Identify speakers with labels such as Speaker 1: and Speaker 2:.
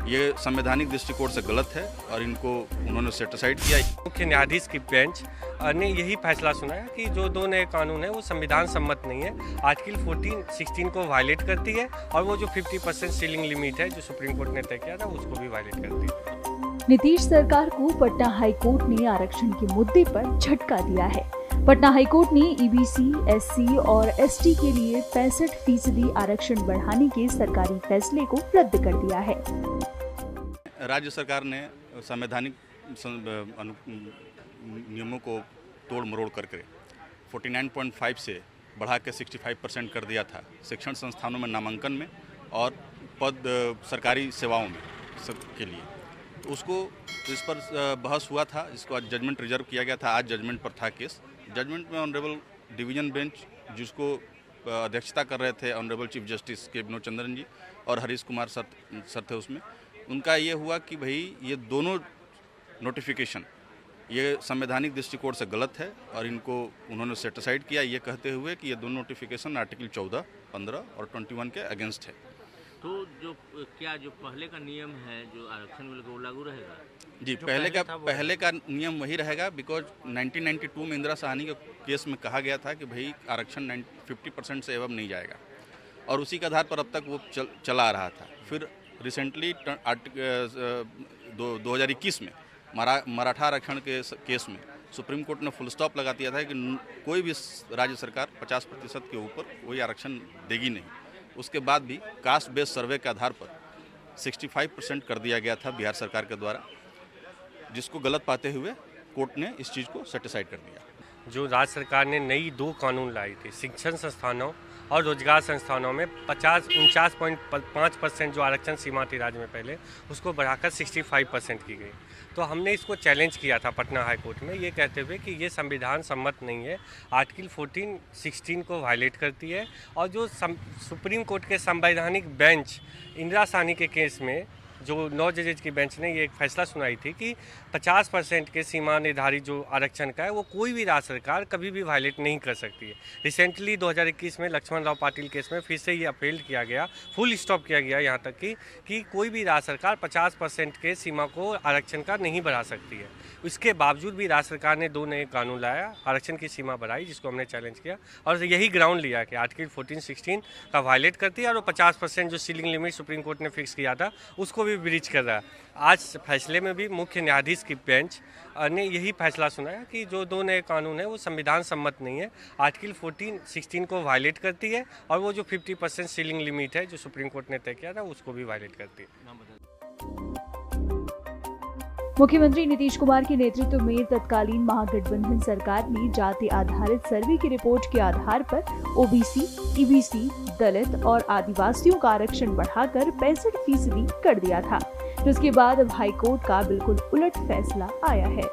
Speaker 1: ये संवैधानिक दृष्टिकोण से गलत है और इनको उन्होंने सेटिसाइड किया।
Speaker 2: मुख्य न्यायाधीश की बेंच ने यही फैसला सुनाया कि जो दो नए कानून है वो संविधान सम्मत नहीं है, आर्टिकल 14-16 को वायलेट करती है और वो जो 50% सीलिंग लिमिट है जो सुप्रीम कोर्ट ने तय किया था उसको भी वायलेट करती है।
Speaker 3: नीतीश सरकार को पटना हाईकोर्ट ने आरक्षण के मुद्दे पर झटका दिया है। पटना हाईकोर्ट ने ईबीसी, एससी और एसटी के लिए 65% आरक्षण बढ़ाने के सरकारी फैसले को रद्द कर दिया है।
Speaker 1: राज्य सरकार ने संवैधानिक नियमों को तोड़ मरोड़ करके 49.5 से बढ़ा के 65% कर दिया था शिक्षण संस्थानों में नामांकन में और पद सरकारी सेवाओं में सब के लिए। तो उसको इस पर बहस हुआ था, जिसको आज जजमेंट रिजर्व किया गया था। आज जजमेंट पर था केस। जजमेंट में ऑनरेबल डिवीजन बेंच, जिसको अध्यक्षता कर रहे थे ऑनरेबल चीफ जस्टिस के विनोद चंद्रन जी और हरीश कुमार सर थे उसमें, उनका ये हुआ कि भाई ये दोनों नोटिफिकेशन ये संवैधानिक दृष्टिकोण से गलत है और इनको उन्होंने सेटिसाइड किया, ये कहते हुए कि ये दोनों नोटिफिकेशन आर्टिकल 14, 15 और 21 के अगेंस्ट है।
Speaker 4: तो जो पहले का नियम है जो आरक्षण वो लागू रहेगा?
Speaker 1: जी, पहले का नियम वही रहेगा, बिकॉज 1992 में इंदिरा साहनी के केस में कहा गया था कि भाई आरक्षण 50% से एवं नहीं जाएगा और उसी के आधार पर अब तक वो चला आ रहा था। फिर रिसेंटली 2021 में मराठा आरक्षण के केस में सुप्रीम कोर्ट ने फुल स्टॉप लगा दिया था कि कोई भी राज्य सरकार 50% के ऊपर कोई आरक्षण देगी नहीं। उसके बाद भी कास्ट बेस्ड सर्वे के आधार पर 65% कर दिया गया था बिहार सरकार के द्वारा, जिसको गलत पाते हुए कोर्ट ने इस चीज़ को सेटिसाइड कर दिया।
Speaker 2: जो राज्य सरकार ने नई 2 कानून लाई थी, शिक्षण संस्थानों और रोजगार संस्थानों में 49.5% जो आरक्षण सीमा थी राज्य में पहले, उसको बढ़ाकर 65% की गई। तो हमने इसको चैलेंज किया था पटना हाई कोर्ट में, ये कहते हुए कि ये संविधान सम्मत नहीं है, आर्टिकल 14-16 को वायलेट करती है। और जो सुप्रीम कोर्ट के संवैधानिक बेंच इंदिरा साहनी के केस में जो 9 जजेज की बेंच ने ये एक फैसला सुनाई थी कि 50% के सीमा निर्धारित जो आरक्षण का है वो कोई भी राज्य सरकार कभी भी वायलेट नहीं कर सकती है। रिसेंटली 2021 में लक्ष्मण राव पाटिल केस में फिर से ये अपील किया गया, फुल स्टॉप किया गया यहाँ तक कि कोई भी राज्य सरकार 50% के सीमा को आरक्षण का नहीं बढ़ा सकती है। इसके बावजूद भी राज्य सरकार ने 2 नए कानून लाया, आरक्षण की सीमा बढ़ाई, जिसको हमने चैलेंज किया और यही ग्राउंड लिया कि आर्टिकल 14-16 का वायलेट करती है और वो 50% जो सीलिंग लिमिट सुप्रीम कोर्ट ने फिक्स किया था उसको भी ब्रीच कर रहा है। आज फैसले में भी मुख्य न्यायाधीश की बेंच ने यही फैसला सुनाया कि जो 2 नए कानून है वो संविधान सम्मत नहीं है, आर्टिकल 14-16 को वायलेट करती है और वो जो 50% सीलिंग लिमिट है जो सुप्रीम कोर्ट ने तय किया था उसको भी वायलेट करती है।
Speaker 3: मुख्यमंत्री नीतीश कुमार के नेतृत्व में तत्कालीन महागठबंधन सरकार ने जाति आधारित सर्वे की रिपोर्ट के आधार पर ओबीसी, ईबीसी, दलित और आदिवासियों का आरक्षण बढ़ाकर 65% कर दिया था, जिसके बाद अब हाईकोर्ट का बिल्कुल उलट फैसला आया है।